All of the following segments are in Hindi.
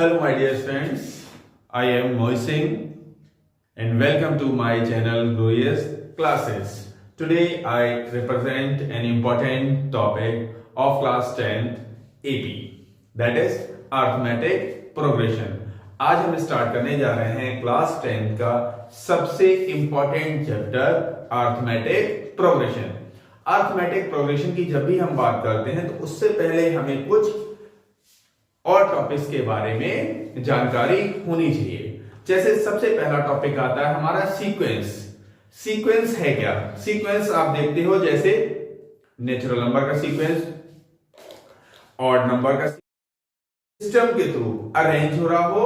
Hello my dear friends, I am Moising and welcome to my channel Glorious Classes. Today I represent an important topic of class 10th AP, that is Arithmetic Progression. आज हम स्टार्ट करने जा रहे हैं क्लास 10th का सबसे important chapter arithmetic progression. Arithmetic progression की जब भी हम बात करते हैं तो उससे पहले हमें कुछ और टॉपिक्स के बारे में जानकारी होनी चाहिए। जैसे सबसे पहला टॉपिक आता है हमारा सीक्वेंस। सीक्वेंस है क्या? सीक्वेंस आप देखते हो जैसे नेचुरल नंबर का सीक्वेंस, ऑड नंबर का सिस्टम के थ्रू अरेंज हो रहा हो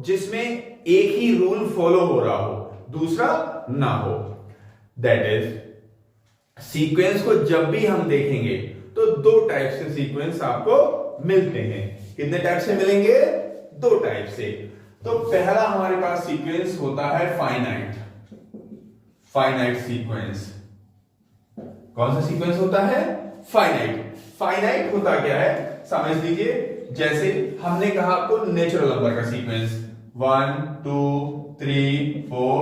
जिसमें एक ही रूल फॉलो हो रहा हो, दूसरा ना हो। दैट इज सीक्वेंस को जब भी हम देखेंगे तो दो टाइप से सीक्वेंस आपको मिलते हैं। कितने टाइप से मिलेंगे? दो टाइप से। तो पहला हमारे पास सीक्वेंस होता है फाइनाइट। Finite sequence. कौन सा सीक्वेंस होता है? फाइनाइट। फाइनाइट होता क्या है समझ लीजिए। जैसे हमने कहा आपको नेचुरल नंबर का sequence 1 2 3 4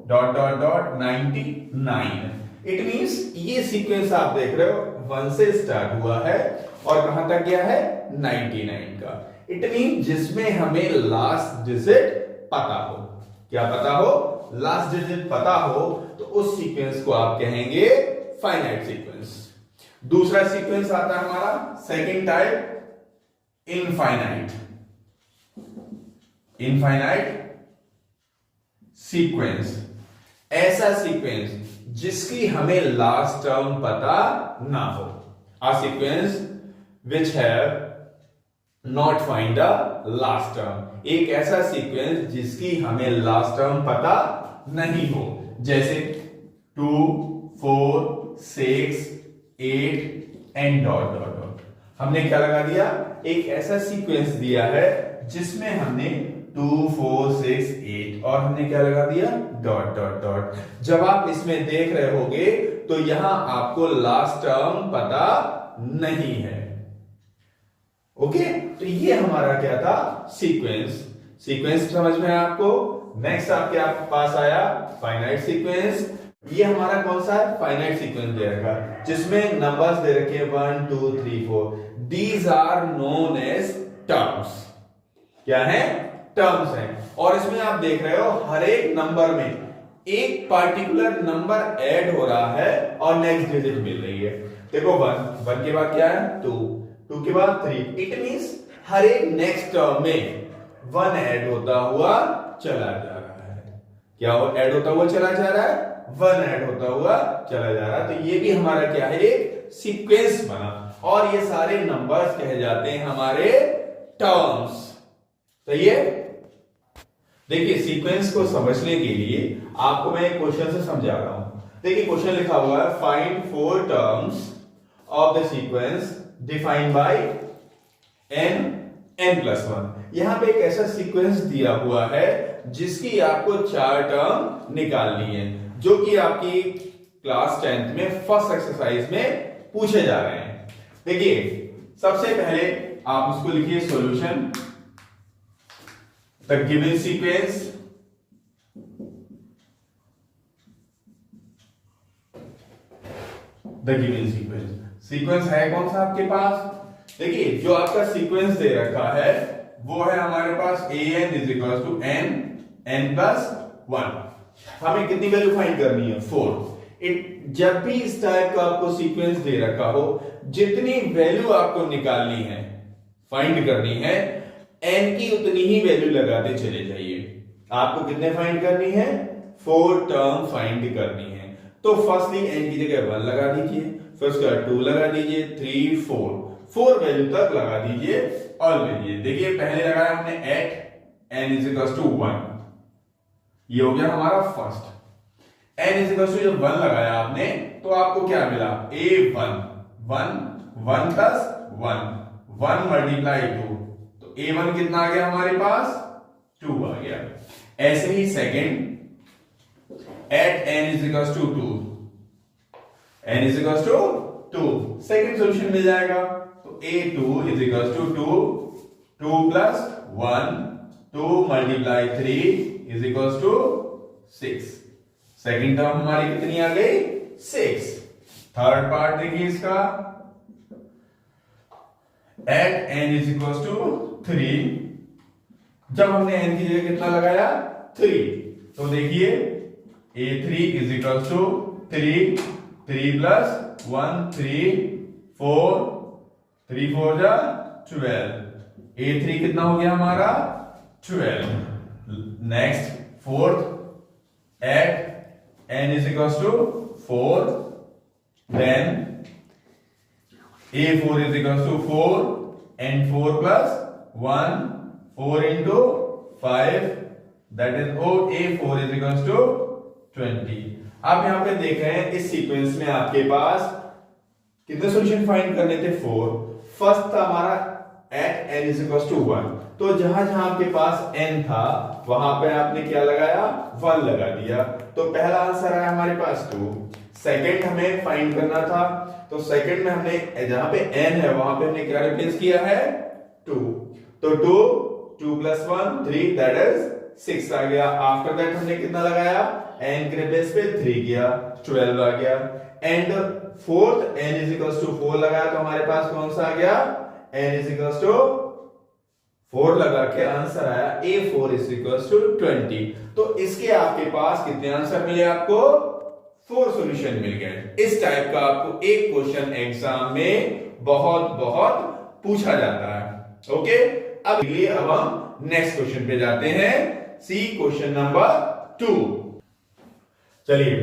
dot dot dot 99। It means ये सीक्वेंस आप देख रहे हो 1 से स्टार्ट हुआ है और कहां तक गया है? 99 का। इट मीन जिसमें हमें लास्ट डिजिट पता हो। क्या पता हो? लास्ट डिजिट पता हो तो उस सीक्वेंस को आप कहेंगे फाइनाइट सीक्वेंस। दूसरा सीक्वेंस आता है हमारा second type infinite. Infinite sequence ऐसा सीक्वेंस जिसकी हमें लास्ट टर्म पता ना हो। A sequence which have not find the last term। एक ऐसा सीक्वेंस जिसकी हमें लास्ट टर्म पता नहीं हो, जैसे 2 4 6 8 एंड डॉट डॉट डॉट। हमने क्या लगा दिया? एक ऐसा सीक्वेंस दिया है जिसमें हमने 2 4 6 8 और हमने क्या लगा दिया? Dot dot dot. जब आप इसमें देख रहे होगे तो यहां आपको लास्ट टर्म पता नहीं है। ओके, तो ये हमारा क्या था? सीक्वेंस। सीक्वेंस समझ में आया आपको? नेक्स्ट आपके पास आया फाइनाइट सीक्वेंस। ये हमारा कौन सा है? फाइनाइट सीक्वेंस दे रखा जिसमें नंबर्स दे रखे 1 2 3 4। These are known as terms. क्या है? टर्म्स हैं। और इसमें आप देख रहे हो हर एक नंबर में एक पार्टिकुलर नंबर ऐड हो रहा है और नेक्स्ट डिजिट मिल रही है। देखो 1 के बाद क्या है? 2 के बाद 3। इट मींस हर एक नेक्स्ट टर्म में 1 ऐड होता हुआ चला जा रहा है। क्या ऐड होता हुआ चला जा रहा है? 1 ऐड होता हुआ चला जा रहा है। तो ये भी हमारा क्या है? एक सीक्वेंस बना और ये सारे नंबर्स कहे जाते हैं हमारे टर्म्स। तो ये देखिए सीक्वेंस को समझने के लिए आपको मैं एक क्वेश्चन से समझा रहा हूं। देखिए क्वेश्चन लिखा हुआ है find 4 terms of the sequence defined by n+1। यहां पे एक ऐसा सीक्वेंस दिया हुआ है जिसकी आपको 4 टर्म निकालनी है, जो कि आपकी क्लास 10th में फर्स्ट एक्सरसाइज में पूछे जा रहे हैं। देखिए सबसे पहले आप उसको लिखिए solution. The given sequence sequence है कौन सा आपके पास? देखिए जो आपका सीक्वेंस दे रखा है वो है हमारे पास an = n+1। हमें कितनी वैल्यू फाइंड करनी है? 4। जब भी इस टाइप का आपको सीक्वेंस दे रखा हो, जितनी वैल्यू आपको निकालनी है, फाइंड करनी है, n की उतनी ही वैल्यू लगाते चले जाइए। आपको कितने फाइंड करनी है? 4 टर्म फाइंड करनी है। तो फर्स्टली n की जगह 1 लगा दीजिए, फिर उसके बाद 2 लगा दीजिए, 3 4 वैल्यू तक लगा दीजिए और लीजिए। देखिए पहले लगाया हमने at n = 1। ये हो गया हमारा फर्स्ट। n = जब 1 लगाया आपने तो आपको क्या मिला? a1 1 + 1 multiply 2। a1 कितना आ गया हमारे पास? 2 आ गया। ऐसे ही second at n = 2 n = 2 second solution मिल जाएगा। तो a2 = 2 2 + 1 multiply 3 is equal to 6। Second term हमारी कितनी आ गई? 6। थर्ड पार्ट देखिए इसका, at n is equal to 3। जब हमने n की जगह कितना लगाया? 3, तो देखिए a3 is equal to 3, 3 plus 1 3 4, 3 4 जा 12। a3 कितना हो गया हमारा? 12। Next fourth, at n is equal to 4, then a4 is equals to 4 and 4 plus 1, 4 into 5, that is a4 is equals to 20। आप यहां पे देख रहे हैं इस सीक्वेंस में आपके पास कितने सॉल्यूशन फाइंड करने थे? 4। फर्स्ट था हमारा eight n is equals to 1, तो जहां जहां आपके पास n था वहां पे आपने क्या लगाया? 1 लगा दिया, तो पहला आंसर आया हमारे पास 2। सेकंड हमें फाइंड करना था, तो सेकंड में हमने जहां पे n है वहां पे हमने क्या रिप्लेस किया है? 2, तो 2 प्लस 1 3, दैट इज 6 आ गया। आफ्टर दैट हमने कितना लगाया? n के रिप्लेस पे 3 किया, 12 आ गया। And fourth n is equal to 4 लगाया, तो हमारे पास कौन सा आ गया? n इज इक्वल टू 4 लगा के आंसर आया a4 इज इक्वल टू 20। तो इसके आपके पास कितने आंसर मिले? आपको 4 सॉल्यूशन मिल गए। इस टाइप का आपको एक क्वेश्चन एग्जाम में बहुत बहुत पूछा जाता है। ओके, अब हम नेक्स्ट क्वेश्चन पे जाते हैं। सी क्वेश्चन नंबर 2। चलिए,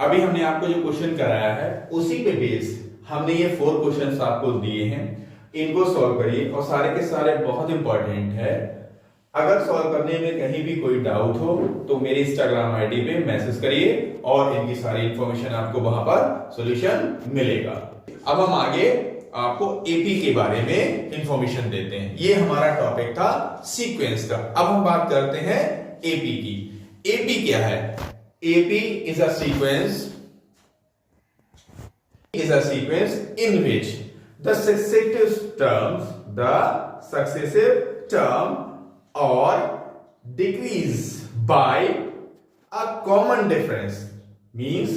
अभी हमने आपको जो क्वेश्चन कराया है उसी पे बेस हमने ये 4 क्वेश्चंस आपको दिए हैं, इनको सॉल्व करिए और सारे के सारे बहुत इंपॉर्टेंट है। अगर सॉल्व करने में कहीं भी कोई डाउट हो तो मेरे इंस्टाग्राम आईडी पे मैसेज करिए और इनकी सारी इंफॉर्मेशन आपको वहां पर सॉल्यूशन मिलेगा। अब हम आगे आपको एपी के बारे में इंफॉर्मेशन देते हैं। ये हमारा टॉपिक था सीक्वेंस का। अब हम बात करते हैं एपी की। एपी क्या है? AP is a sequence in which the successive term or decrease by a common difference, means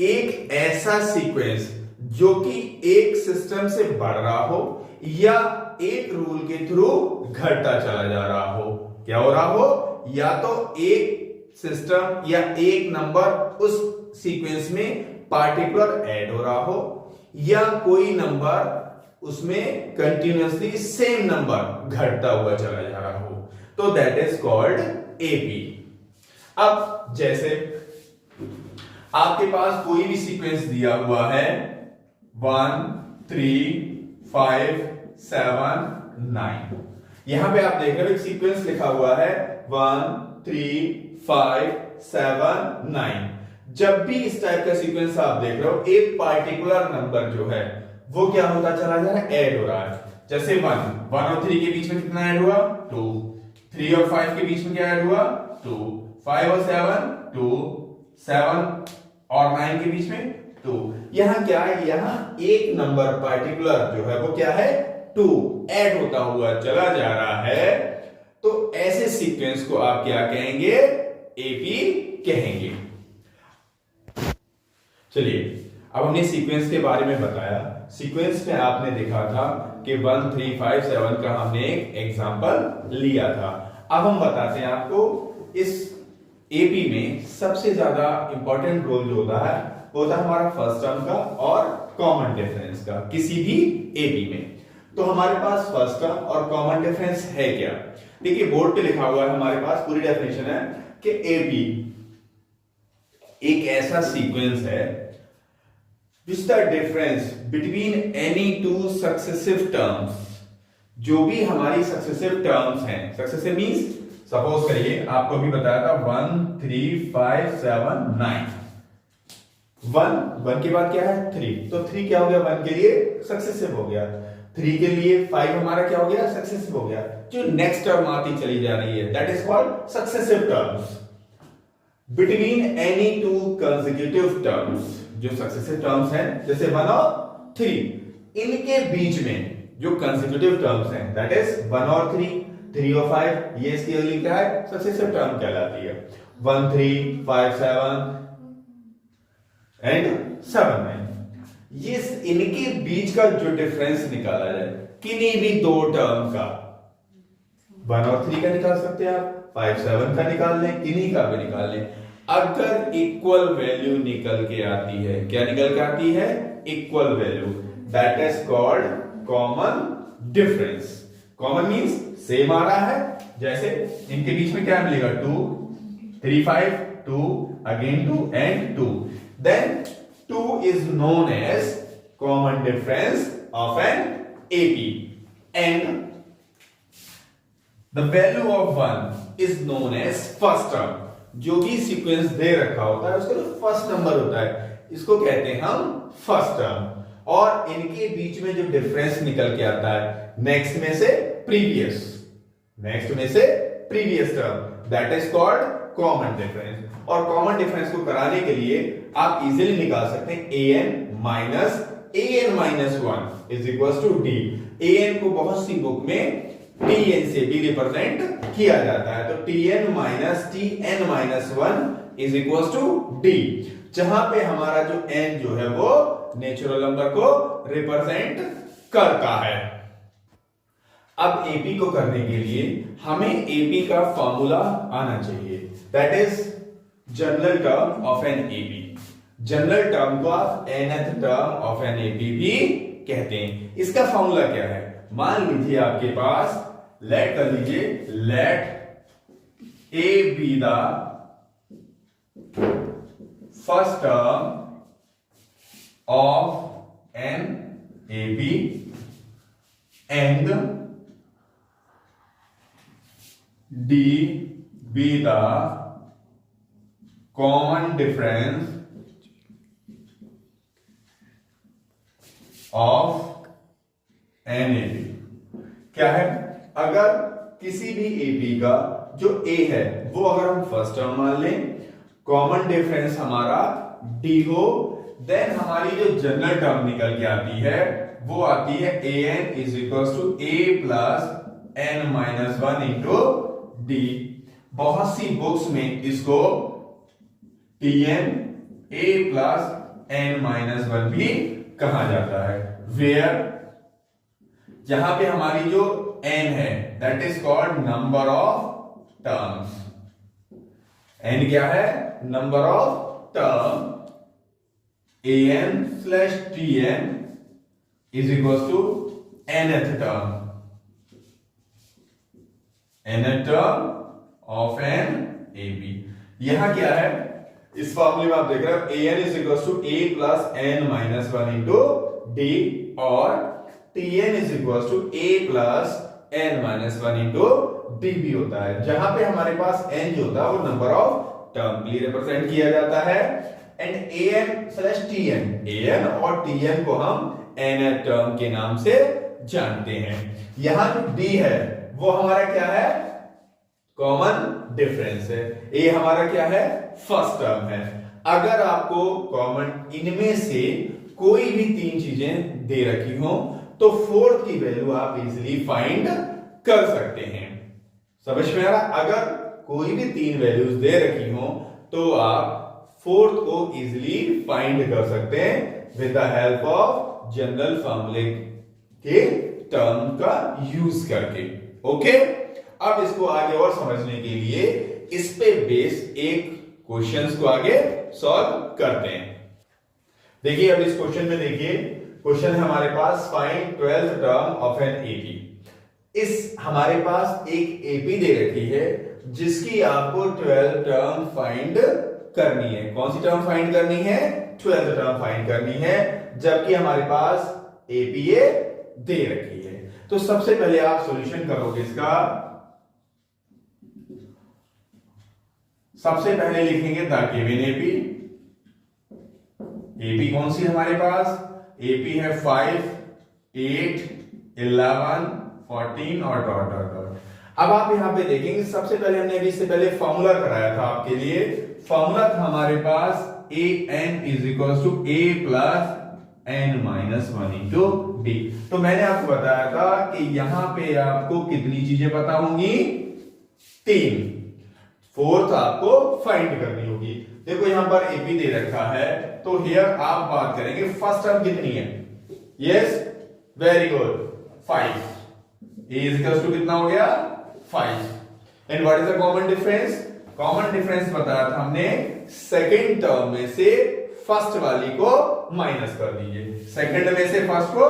एक ऐसा सीक्वेंस जो कि एक सिस्टम से बढ़ रहा हो या एक रूल के थ्रू घटता चला जा रहा हो। क्या हो रहा हो? या तो एक सिस्टम या एक नंबर उस सीक्वेंस में पार्टिकुलर ऐड हो रहा हो या कोई नंबर उसमें कंटिन्यूअसली सेम नंबर घटता हुआ चला जा रहा हो, तो दैट इज कॉल्ड एपी। अब जैसे आपके पास कोई भी सीक्वेंस दिया हुआ है 1 3 5 7 9, यहां पे आप देख रहे हो एक सीक्वेंस लिखा हुआ है 1 3 5 7 9। जब भी इस टाइप का सीक्वेंस आप देख रहे हो एक पार्टिकुलर नंबर जो है वो क्या होता चला जा रहा है? ऐड हो रहा है। जैसे 1 और 3 के बीच में कितना ऐड हुआ? 2। 3 और 5 के बीच में क्या ऐड हुआ? 2। 5 और 7 2। 7 और 9 के बीच में 2। यहां क्या है? यहां एक नंबर पार्टिकुलर जो है वो क्या है? 2 ऐड होता हुआ चला जा रहा है। तो ऐसे सीक्वेंस को आप क्या कहेंगे? एपी कहेंगे। चलिए, अब हमने सीक्वेंस के बारे में बताया। सीक्वेंस में आपने देखा था कि 1 3 5 7 का हमने एक एग्जांपल लिया था। अब हम बताते हैं आपको इस एपी में सबसे ज्यादा इंपॉर्टेंट रोल जो होता है वो होता है हमारा फर्स्ट टर्म का और कॉमन डिफरेंस का किसी भी एपी में। तो हमारे पास फर्स्ट टर्म और कॉमन डिफरेंस है क्या? देखिए, बोर्ड पे लिखा हुआ है, हमारे पास पूरी डेफिनेशन है कि एपी एक ऐसा सीक्वेंस है which the difference between any two successive terms, जो भी हमारी सक्सेसिव टर्म्स हैं, सक्सेसिव मींस सपोज करिए आपको भी बताया था 1 3 5 7 9। 1 के बाद क्या है? 3, तो 3 क्या हो गया? 1 के लिए सक्सेसिव हो गया। 3 के लिए 5 हमारा क्या हो गया? सक्सेसिव हो गया। जो नेक्स्ट टर्म आती चली जा रही है that is called successive terms. Between any two consecutive terms, जो सक्सेसिव टर्म्स हैं जैसे 1 और 3, इनके बीच में जो कंसेक्यूटिव टर्म्स हैं, दैट इज 1 और 3, 3 और 5, ये इसकी अगली क्या है, सक्सेसिव टर्म कहलाती है। 1 3 5 7 एंड 7 9, ये इनके बीच का जो डिफरेंस निकाला जाए किन्हीं भी दो टर्म का, 1 और 3 का निकाल सकते हैं आप, 5 7 का निकाल लें, किन्हीं का भी निकाल लें। अगर इक्वल वैल्यू निकल के आती है, क्या निकल के आती है, equal value, that is called common difference. Common means same आ रहा है, जैसे इनके बीच में क्या मिलेगा, 2 3 5 2 again 2 and 2, then 2 is known as common difference of an AP and the value of 1 is known as first term। जो भी सीक्वेंस दे रखा होता है उसका जो फर्स्ट नंबर होता है इसको कहते हैं हम फर्स्ट टर्म, और इनके बीच में जो डिफरेंस निकल के आता है नेक्स्ट में से प्रीवियस, नेक्स्ट में से previous term, that is called common difference. और कॉमन डिफरेंस को कराने के लिए आप इजीली निकाल सकते हैं an minus 1 is equal to D. an को बहुत सी बुक में tn से भी रिप्रेजेंट किया जाता है, तो tn minus 1 is equal to D, जहां पे हमारा जो n जो है वो नेचुरल नंबर को रिप्रेजेंट करता है। अब एपी को करने के लिए हमें एपी का फॉर्मूला आना चाहिए, that is general term of an AP. General term को आप nth term of an AP भी कहते हैं। इसका फॉर्मूला क्या है, मान लीजिए आपके पास, लेट कर लीजिए, let A be the first term of an AP and D be the common difference of NAP। क्या है, अगर किसी भी AP का जो A है वो अगर हम फर्स्ट टर्म मान लें, कॉमन डिफरेंस हमारा D हो, देन हमारी जो जनरल टर्म निकल के आती है वो आती है an is equal to a plus n minus 1 into D. बहुत सी बुक्स में इसको tn a plus n minus 1 भी कहा जाता है, वेयर जहां पे हमारी जो n है that is called number of terms. n क्या है, number of term, an slash tn is equal to nth term, nth term of an AB. यहां क्या है, इस फॉर्मूले में आप देख रहे हो an is equal to a plus n minus 1 into D, और tn is equal to a plus n minus 1 into D भी होता है, जहां पे हमारे पास n जो होता है वो नंबर ऑफ टर्म के लिए रिप्रेजेंट किया जाता है, and an slash tn, an और tn को हम nth टर्म के नाम से जानते हैं। यहां जो d है वो हमारा क्या है, कॉमन डिफरेंस है, ए हमारा क्या है, फर्स्ट टर्म है। अगर आपको कॉमन इनमें से कोई भी तीन चीजें दे रखी हो तो फोर्थ की वैल्यू आप इजीली फाइंड कर सकते हैं। समझ में आ रहा, अगर कोई भी तीन वैल्यूज दे रखी हो तो आप फोर्थ को इजीली फाइंड कर सकते हैं with the help of general फॉर्मूले के टर्म का यूज करके। ओके, अब इसको आगे और समझने के लिए इस पे बेस एक क्वेश्चंस को आगे सॉल्व करते हैं। देखिए अब इस क्वेश्चन में देखिए, क्वेश्चन है हमारे पास find 12th term of an AP. इस हमारे पास एक एपी दे रखी है जिसकी आपको 12 टर्म फाइंड करनी है। कौन सी टर्म फाइंड करनी है, 12th टर्म फाइंड करनी है, जबकि हमारे पास एपीए दे रखी है। तो सबसे पहले आप सॉल्यूशन करोगे इसका, सबसे पहले लिखेंगे द गिवन एपी। एपी कौन सी हमारे पास, एपी है 5 8 11 14 और डॉट डॉट डॉट। अब आप यहां पे देखेंगे सबसे पहले हमने अभी इससे पहले फॉर्मूला कराया था आपके लिए, फॉर्मूला था हमारे पास a n is equal to a plus n minus 1 into d. तो मैंने आपको बताया था कि यहां पे आपको कितनी चीजें पता होंगी, 3। फोर्थ आपको फाइंड करनी होगी। देखो यहां पर एपी दे रखा है, तो हियर आप बात करेंगे फर्स्ट टर्म कितनी है। Yes, very good, 5। A is equal to कितना हो गया, 5। And what is the common difference, common difference बताया था हमने, सेकंड टर्म में से फर्स्ट वाली को माइनस कर दीजिए, सेकंड में से फर्स्ट को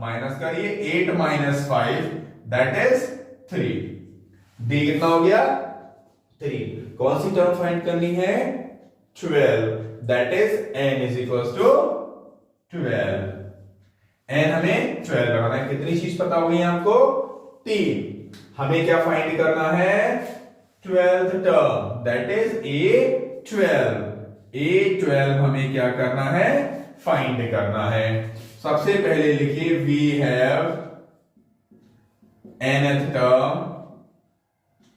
माइनस करिए। 8 माइनस 5 दैट इज 3। डी कितना हो गया, 3। कौन सी टर्म फाइंड करनी है, 12 that is n is equal to 12। n हमें 12 लगाना है। कितनी चीज पता होगी आपको, 3। हमें क्या फाइंड करना है, 12th term that is a12। a12 हमें क्या करना है, फाइंड करना है। सबसे पहले लिखिए we have nth term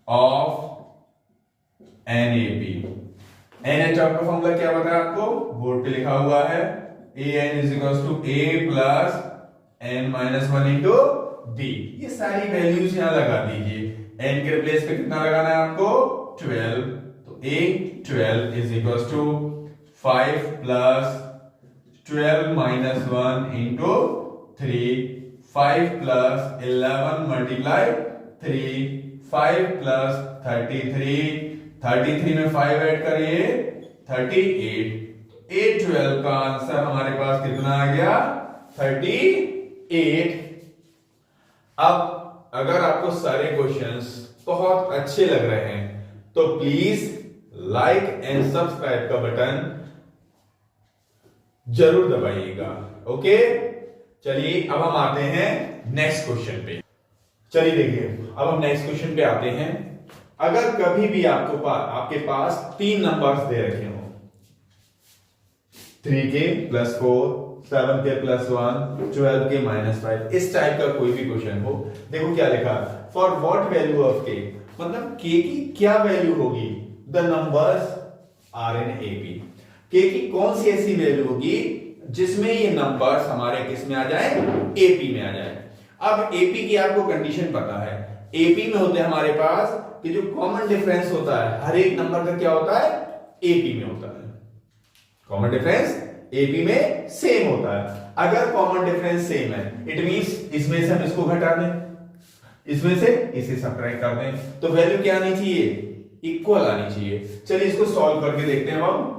of NAP। nth term का फॉर्मूला क्या बताया आपको, बोर्ड पे लिखा हुआ है, an is equal to a plus n minus 1 into D. ये सारी वैल्यूज यहां लगा दीजिए। n के प्लेस पे कितना लगाना है आपको, 12। तो a12 is equal to 5 plus 12 minus 1 into 3, 5 plus 11 multiply 3, 5 plus 33 में 5 ऐड करिए 38। a12 का आंसर हमारे पास कितना आ गया, 38। अब अगर आपको सारे क्वेश्चंस बहुत अच्छे लग रहे हैं तो प्लीज लाइक एंड सब्सक्राइब का बटन जरूर दबाइएगा। ओके, चलिए अब हम आते हैं नेक्स्ट क्वेश्चन पे। चलिए देखिए, अब हम नेक्स्ट क्वेश्चन पे आते हैं। अगर कभी भी आपके पास 3 नंबर्स दे रखे हो, 3k plus 4, 7k plus 1, 12k minus 5, इस टाइप का कोई भी क्वेश्चन हो, देखो क्या लिखा, for what value of k, मतलब k की क्या वैल्यू होगी, the numbers are in AP. k की कौन सी ऐसी वैल्यू होगी जिसमें ये नंबर्स हमारे किस में आ जाए, एपी में आ जाए। अब एपी की आपको कंडीशन पता है, एपी में होते हैं हमारे पास कि जो कॉमन डिफरेंस होता है हर एक नंबर का क्या होता है, एपी में होता है। कॉमन डिफरेंस एपी में सेम होता है। अगर कॉमन डिफरेंस सेम है, इट मींस इसमें से हम इसको घटा दें, इसमें से इसे सब्ट्रैक्ट कर दें, तो वैल्यू क्या आनी चाहिए, इक्वल आनी चाहिए। चलिए इसको सॉल्व करके देखते हैं हम।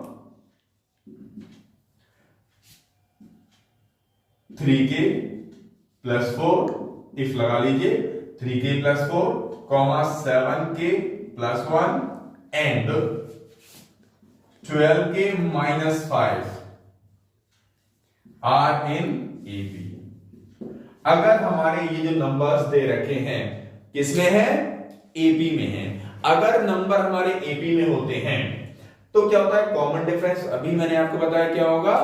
3k प्लस 4 इफ लगा लीजिए, 3k plus 4 comma 7k plus 1 and 12k minus 5 are in AP. अगर हमारे ये जो नंबर्स दे रखे हैं किसमें है, एपी में है। अगर नंबर हमारे एपी में होते हैं तो क्या होता है, कॉमन डिफरेंस अभी मैंने आपको बताया क्या होगा,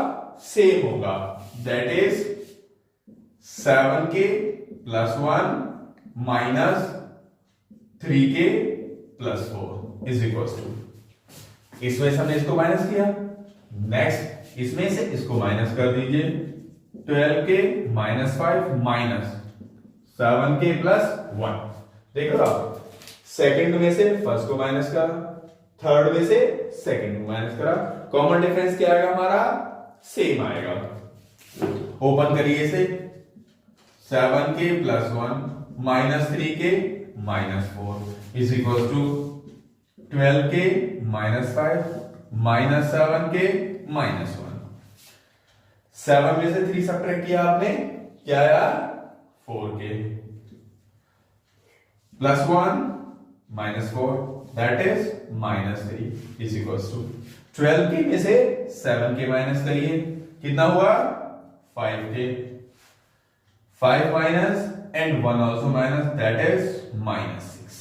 सेम होगा, that is 7k plus 1 minus 3k plus 4 is equal to, इसमें से हमने इसको माइनस किया, नेक्स्ट इसमें से इसको माइनस कर दीजिए, 12k minus 5 minus 7k plus 1। देखो आप, सेकंड में से फर्स्ट को माइनस करा, थर्ड में से सेकंड को माइनस करा, कॉमन डिफरेंस क्या आएगा हमारा, सेम आएगा। ओपन करिए इसे, 7k plus 1 minus 3k minus 4 is equal to 12k minus 5 minus 7k minus 1। 7 में से 3 सब्ट्रैक्ट किया आपने, क्या आया, 4k plus 1 minus 4 that is minus 3 is equal to 12k में से 7k माइनस करिए, कितना हुआ, 5k, 5 minus and 1 also minus that is minus 6।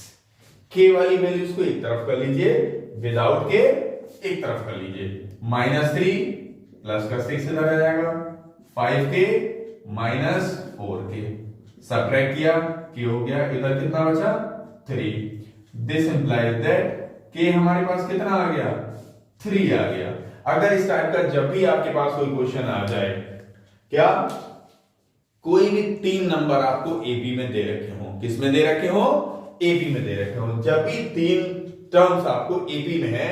k वाली वैल्यूज को एक तरफ कर लीजिए, विदाउट k एक तरफ कर लीजिए, माइनस 3 प्लस का 6 इधर आ जाएगा, 5k माइनस 4k, सब्ट्रैक्ट किया, k हो गया, इधर कितना बचा, 3। दिस इंप्लाइज दैट k हमारे पास कितना आ गया, 3 आ गया। अगर इस टाइप का जब भी आपके पास कोई क्वेश्चन आ जाए, क्या कोई भी 3 नंबर आपको एपी में दे रखे हो, किस में दे रखे हो, एपी में दे रखे हो। जब भी 3 टर्म्स आपको एपी में है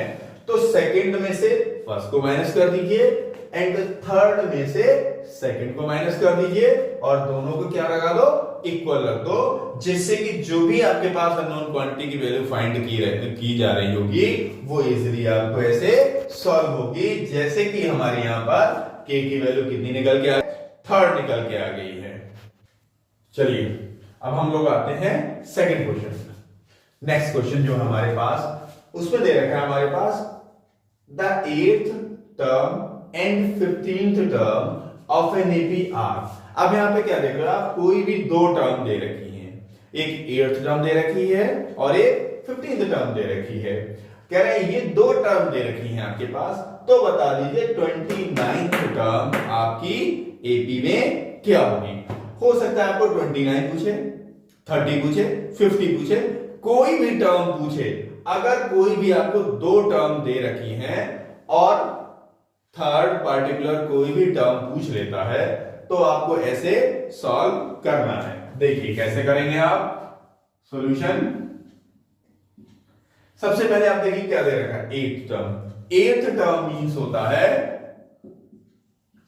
तो सेकंड में से फर्स्ट को माइनस कर दीजिए एंड थर्ड में से सेकंड को माइनस कर दीजिए और दोनों को क्या लगा दो, इक्वल रख दो, जिससे कि जो भी आपके पास अननोन क्वांटिटी की वैल्यू फाइंड की जा रही होगी वो इजीली आपको ऐसे सॉल्व होगी। जैसे कि हमारे यहां पर के की वैल्यू कितनी निकल के आ गई, 3 निकल के आ गई है। चलिए अब हम लोग आते हैं सेकंड क्वेश्चन। नेक्स्ट क्वेश्चन जो हमारे पास उसमें दे रखा है हमारे पास the 8th term and 15th term of an AP are. अब यहां पे क्या देख रहे हो आप, कोई भी 2 टर्म दे रखी है, एक 8th टर्म दे रखी है और एक 15th टर्म दे रखी है। कह रहे हैं ये 2 टर्म दे रखी हैं आपके पास, तो बता दीजिए 29th टर्म आपकी एपी में क्या होगी। हो सकता है आपको 29 पूछे, 30 पूछे, 50 पूछे, कोई भी टर्म पूछे। अगर कोई भी आपको 2 टर्म दे रखी हैं और थर्ड पार्टिकुलर कोई भी टर्म पूछ लेता है तो आपको ऐसे सॉल्व करना है। देखिए कैसे करेंगे आप सॉल्यूशन। सबसे पहले आप देखिए क्या दे रखा है, 8th term. 8th term means होता है,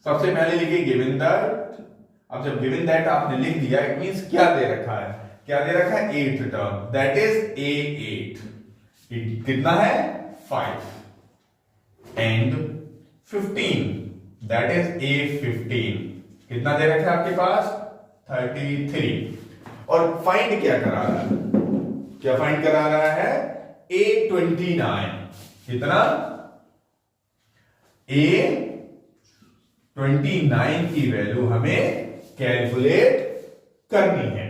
सबसे पहले लिखिए गिवन दैट। अब जब गिवन दैट आपने लिख दिया इट मींस क्या दे रखा है, क्या दे रखा है, 8th term, that is A8। कितना है 5 एंड 15 दैट इज A15। कितना दे रखा है आपके पास 33। और फाइंड क्या करा रहा है, क्या फाइंड करा रहा है A29। कितना, A29 की वैल्यू हमें कैलकुलेट करनी है।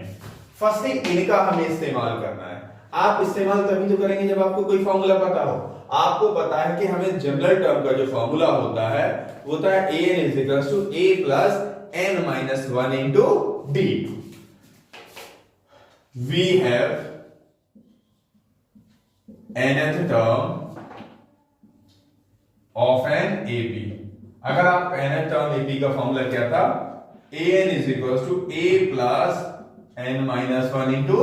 फर्स्टली इनका हमें इस्तेमाल करना है। आप इस्तेमाल तभी तो करेंगे जब आपको कोई फॉर्मूला पता हो। आपको पता है कि हमें जनरल टर्म का जो फॉर्मूला होता है वो होता है an is equals to a plus n minus 1 into d। We have nth term of an AP. अगर आप nth टर्म एपी का फॉर्मूला क्या था, an is equals to a plus n minus 1 into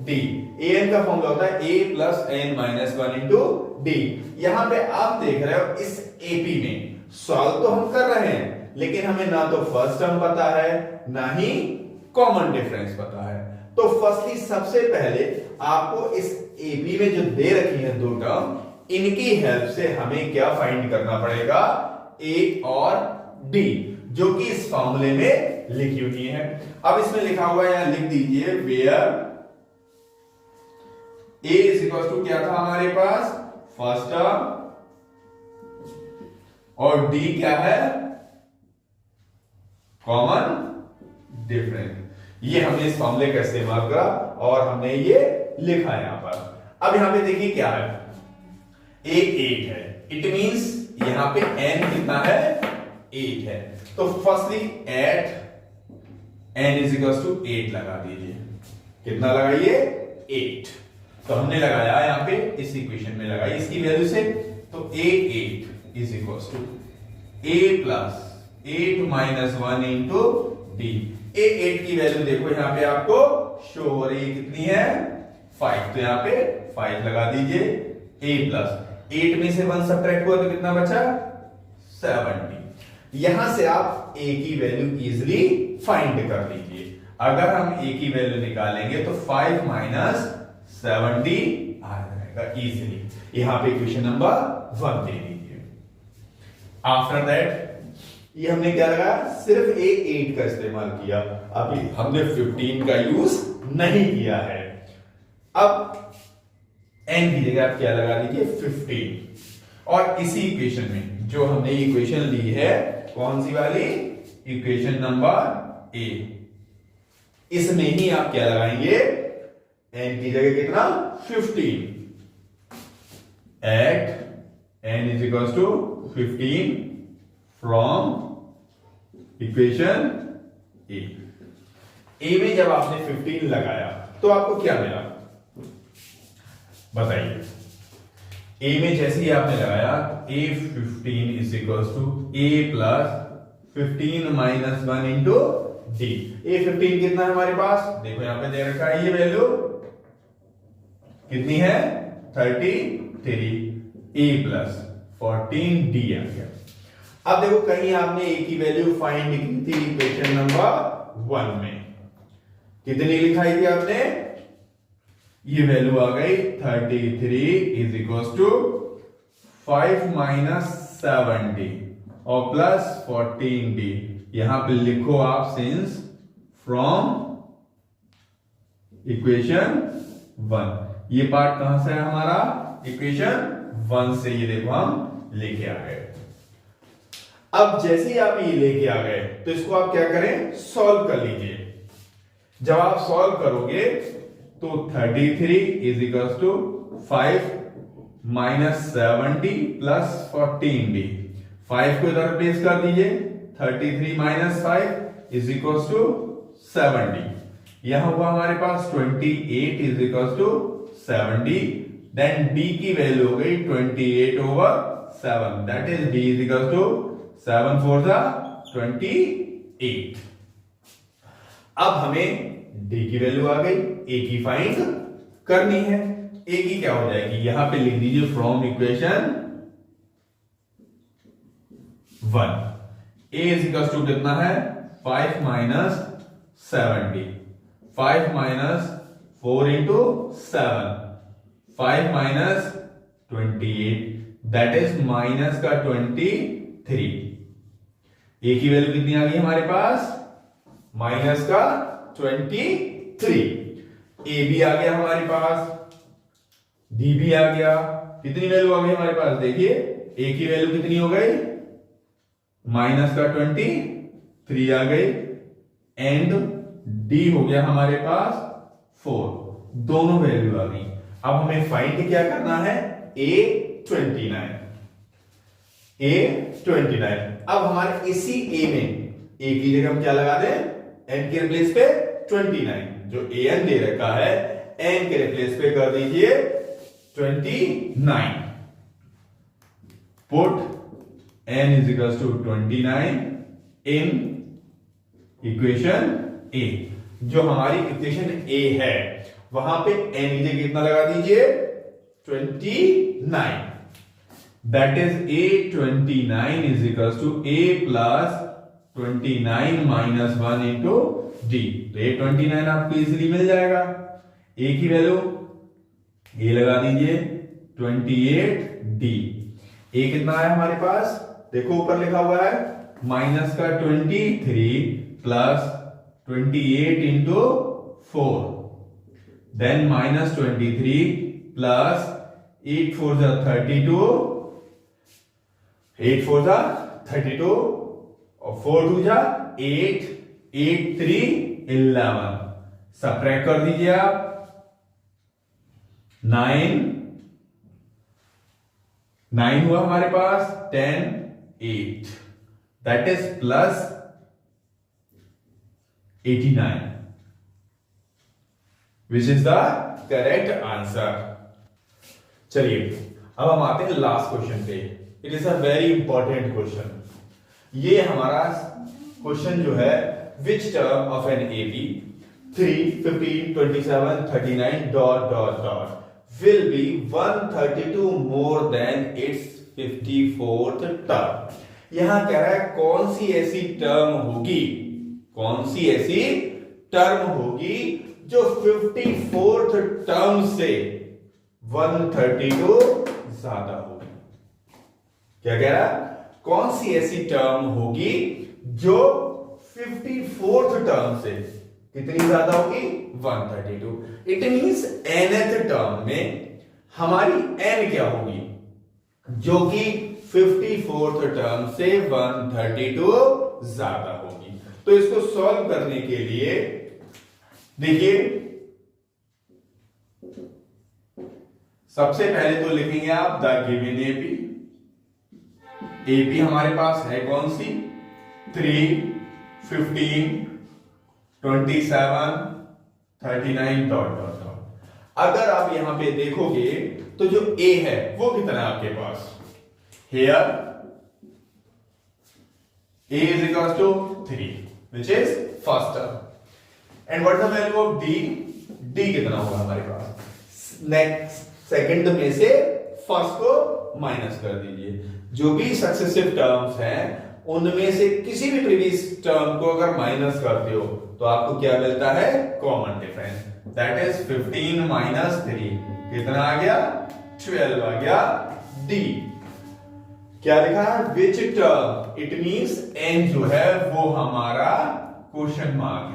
D. an का फॉर्मूला होता है a plus n minus 1 into D. यहां पे आप देख रहे हो इस एपी में सॉल्व तो हम कर रहे हैं लेकिन हमें ना तो फर्स्ट टर्म पता है ना ही कॉमन डिफरेंस पता है। तो फर्स्टली सबसे पहले आपको इस एपी में जो दे रखी है 2 टर्म, इनकी हेल्प से हमें क्या फाइंड करना पड़ेगा, a और d, जो कि इस फॉर्मूले में लिखी हुई है। अब इसमें लिखा हुआ है, यहां लिख दीजिए where a is equal to क्या था हमारे पास फर्स्ट टर्म और d क्या है कॉमन डिफरेंस। ये हमने इस फॉर्मूले का इस्तेमाल करा और हमने ये लिखा है यहां पर। अब यहां पे देखिए क्या है, a 8 है, इट मींस यहां पे n कितना है 8 है। तो firstly at n is equal to 8 लगा दीजिए। कितना लगाइए 8। तो हमने लगाया यहां पे इस इक्वेशन में लगाई इसकी वैल्यू से, तो a8 is equal to a plus 8 minus 1 into D. a8 की वैल्यू देखो यहां पे आपको शो हो रही है, कितनी है 5। तो यहां पे 5 लगा दीजिए। a प्लस 8 में से 1 सब्ट्रैक्ट हुआ तो कितना बचा 70। यहां से आप a की वैल्यू इजीली फाइंड कर लीजिए। अगर हम a की वैल्यू निकालेंगे तो 5 माइनस 70 आ जाएगा इजीली। यहां पे इक्वेशन नंबर 1 दे दीजिए। आफ्टर दैट ये हमने क्या लगा, सिर्फ A8 का इस्तेमाल किया, अभी हमने 15 का यूज नहीं किया है। अब n की जगह आप क्या लगा दीजिए 15। और इसी इक्वेशन में जो हमने इक्वेशन ली है कौन सी वाली, इक्वेशन नंबर A, इसमें ही आप क्या लगाएंगे n की जगह कितना 15 at n is equal to 15 from equation a में जब आपने 15 लगाया तो आपको क्या मिला बताइए। ए में जैसे ही आपने लगाया A15 is equal to a plus 15 minus 1 into D. A15 कितना है हमारे पास, देखो यहां पे दे रखा है, ये वैल्यू कितनी है 33, A प्लस 14 डी आ गया। अब देखो कहीं आपने ए की वैल्यू फाइंड की थी इक्वेशन नंबर 1 में, कितनी लिखाई थी आपने, ये वैल्यू आ गई 33 is equal to 5 minus 7d और प्लस 14d। यहां पे लिखो आप सिंस फ्रॉम इक्वेशन 1। ये पार्ट कहां से है हमारा, इक्वेशन 1 से, ये देखो हम लेके आ गए। अब जैसे ही आप ये लेके आ गए तो इसको आप क्या करें, सॉल्व कर लीजिए। जब आप सॉल्व करोगे तो 33 is equal to 5 minus 7d plus 14d। 5 को इधर प्लेस कर दीजिए, 33 minus 5 is equal to 7d। यहां हुआ हमारे पास 28 is equal to 7d। Then d की वैल्यू हो गई 28 over 7, that is d is equal to 7 4 जा 28। अब हमें d की वैल्यू आ गई, a की फाइंड करनी है। a की क्या हो जाएगी, यहां पे लिख दीजिए from equation 1। a is equal to कितना है 5 minus 7d, 5 minus 4 into 7, 5 minus 28, that is minus का 23। a की वैल्यू कितनी आ गई हमारे पास, माइनस का 23। a भी आ गया हमारे पास, d भी आ गया। कितनी वैल्यू आ गई हमारे पास, देखिए a की वैल्यू कितनी हो गई, माइनस का 23 आ गई, एंड d हो गया हमारे पास 4, दोनों वैल्यू आ गई। अब हमें फाइंड क्या करना है, A29। अब हमारे इसी a में a की जगह हम क्या लगा दें, n के रिप्लेस पे 29, जो an दे रखा है n के रिप्लेस पे कर दीजिए 29। Put n is equal to 29 in equation a। जो हमारी इक्वेशन a है वहां पे n की जगह कितना लगा दीजिए 29, that is A29 is equal to a plus 29 minus 1 into d. तो A29 आपको इजीली मिल जाएगा। a की वैल्यू a लगा दीजिए 28d। a कितना है हमारे पास, देखो ऊपर लिखा हुआ है माइनस का 23 plus 28 into 4, then minus 23 plus 8 4 जा 32, 8 4 जा 32 और 4 2 जा 8, 8 3 11। सबट्रैक्ट कर दीजिए आप, 9 हुआ हमारे पास, 10 8, that is plus 89, which is the correct answer. चलिए अब हम आते हैं लास्ट क्वेश्चन पे। It is a very important question. ये हमारा क्वेश्चन जो है, which term of an AP 3 15 27 39 dot dot dot will be 132 more than its 54th term। यहां कह रहा है कौन सी ऐसी टर्म होगी, कौन सी ऐसी टर्म होगी जो 54th टर्म से 132 ज्यादा होगी। क्या कह रहा है, कौन सी ऐसी टर्म होगी जो 54th टर्म से कितनी ज्यादा होगी, 132। इट मींस nth टर्म में हमारी n क्या होगी, जो कि 54th टर्म से 132 ज्यादा होगी। तो इसको सॉल्व करने के लिए देखिए, सबसे पहले तो लिखेंगे आप द गिवन एपी। एपी हमारे पास है कौन सी, 3 15 27 39 डॉट डॉट डॉट। अगर आप यहां पे देखोगे तो जो a है वो कितना है आपके पास, here a is equal to 3 which is first term. And what is the value of d? D कितना होगा हमारे पास? नेक्स्ट सेकंड में से फर्स्ट को माइनस कर दीजिए। जो भी सक्सेसिव टर्म्स हैं उनमें से किसी भी प्रीवियस टर्म को अगर माइनस करते हो तो आपको क्या मिलता है? Common difference. That is 15 minus 3 कितना आ गया? 12 आ गया। डी क्या लिखा है? Which term. It means n जो है वो हमारा क्वेश्चन मार्क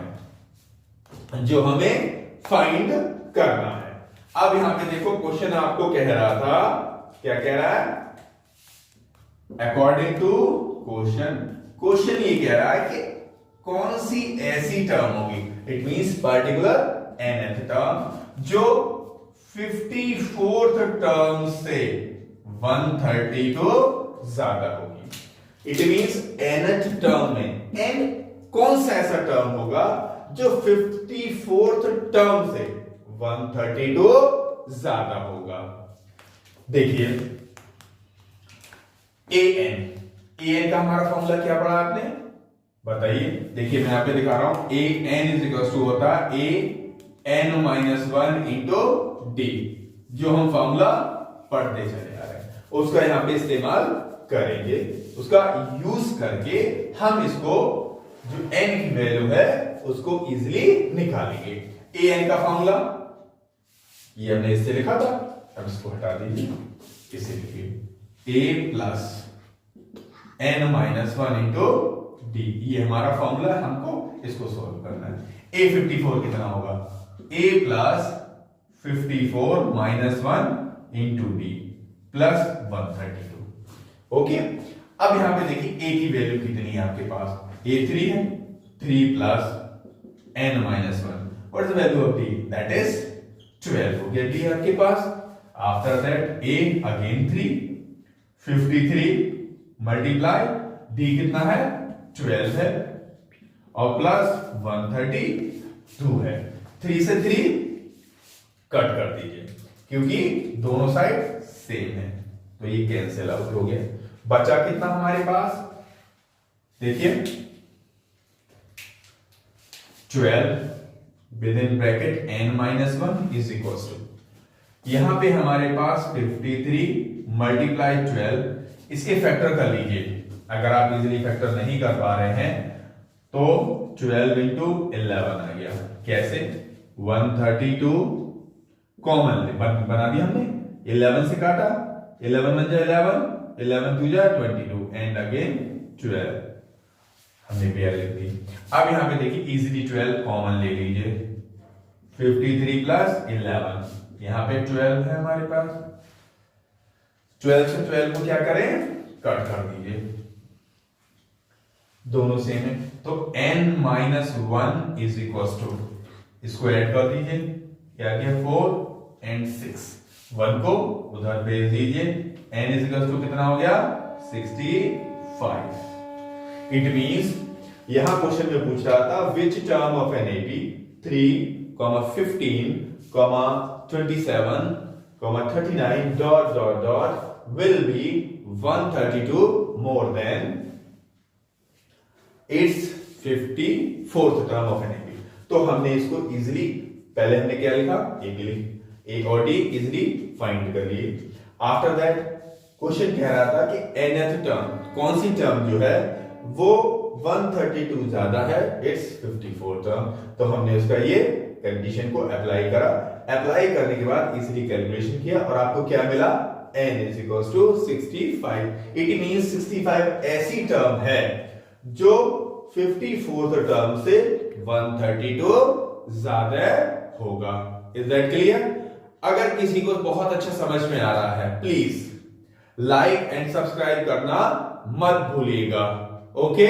है जो हमें फाइंड करना है। अब यहां पे देखो क्वेश्चन आपको कह रहा था, क्या कह रहा है? अकॉर्डिंग टू क्वेश्चन ये कह रहा है कि कौन सी ऐसी टर्म होगी, it means particular nth term जो 54th टर्म से 130 को ज्यादा होगी। इट मींस nth टर्म में n कौन सा ऐसा टर्म होगा जो 54th टर्म से 130 को ज्यादा होगा। देखिए an का हमारा फॉर्मूला क्या पढ़ा आपने? बताइए। देखिए मैं यहां पे दिखा रहा हूं, an होता है an-1 इंटू डी, जो हम फॉर्मूला पढ़ते चले आ रहे हैं उसका यहां पे इस्तेमाल करेंगे। उसका यूज करके हम इसको जो n की वैल्यू है उसको इजीली निकालेंगे। an का फॉर्मूला ये हमने इससे लिखा था, अब इसको हटा दीजिए, इसे लिखिए a plus n-1 into D. ये हमारा फॉर्मूला, हमको इसको सॉल्व करना है। a 54 कितना होगा? a plus 54 minus 1 into D plus 132। Okay, अब यहां पे देखिए a की वैल्यू कितनी है आपके पास? a 3 है, 3 plus n-1। What is the value of d? That is 12 हो गया d आपके पास। After that a again 3, 53 multiply d कितना है? 12 है और प्लस 132 है। 3 से 3 कट कर दीजिए क्योंकि दोनों साइड सेम है तो ये कैंसिल आउट हो गया। बचा कितना हमारे पास? देखिए 12 within bracket n-1 is equal to, यहां पे हमारे पास 53 मल्टीप्लाई 12, इसके फैक्टर कर लीजिए। अगर आप इजीली फैक्टर नहीं कर पा रहे हैं तो 12 इंटू 11 आ गया। कैसे? 132 कॉमन बना दिया हमने, 11 से काटा, 11 1 जा 11, 11 2 जा 22 एंड अगेन 12 हमने पेयर लिख दी। अब यहां पे देखिए इजीली 12 कॉमन ले लीजिए, 53 प्लस 11, यहां पे 12 है हमारे पास। 12 से 12 को क्या करें? कट कर दीजिए, दोनों सेम है तो n-1 इज इक्वल टू, इसको ऐड कर दीजिए, क्या गया 4 एंड 6, 1 को उधर भेज दीजिए, n इज इक्वल टू कितना हो गया? 65। इट मींस यहां क्वेश्चन में पूछ रहा था which term of n 3, 15, 27, 39 dot dot dot will be 132 more than its 54th term of an AB। तो हमने इसको इजीली, पहले हमने क्या लिखा? A और D इजीली फाइंड कर लिए। आफ्टर दैट क्वेश्चन कह रहा था कि nth टर्म, कौन सी टर्म जो है वो 132 ज्यादा है इट्स 54 टर्म, तो हमने उसका ये कंडीशन को अप्लाई करा। अप्लाई करने के बाद इजीली कैलकुलेशन किया और आपको क्या मिला? n is equals to 65। It means 65 ऐसी टर्म है जो 54th टर्म से 132 ज्यादा होगा। Is that clear? अगर किसी को बहुत अच्छा समझ में आ रहा है प्लीज लाइक एंड सब्सक्राइब करना मत भूलिएगा। ओके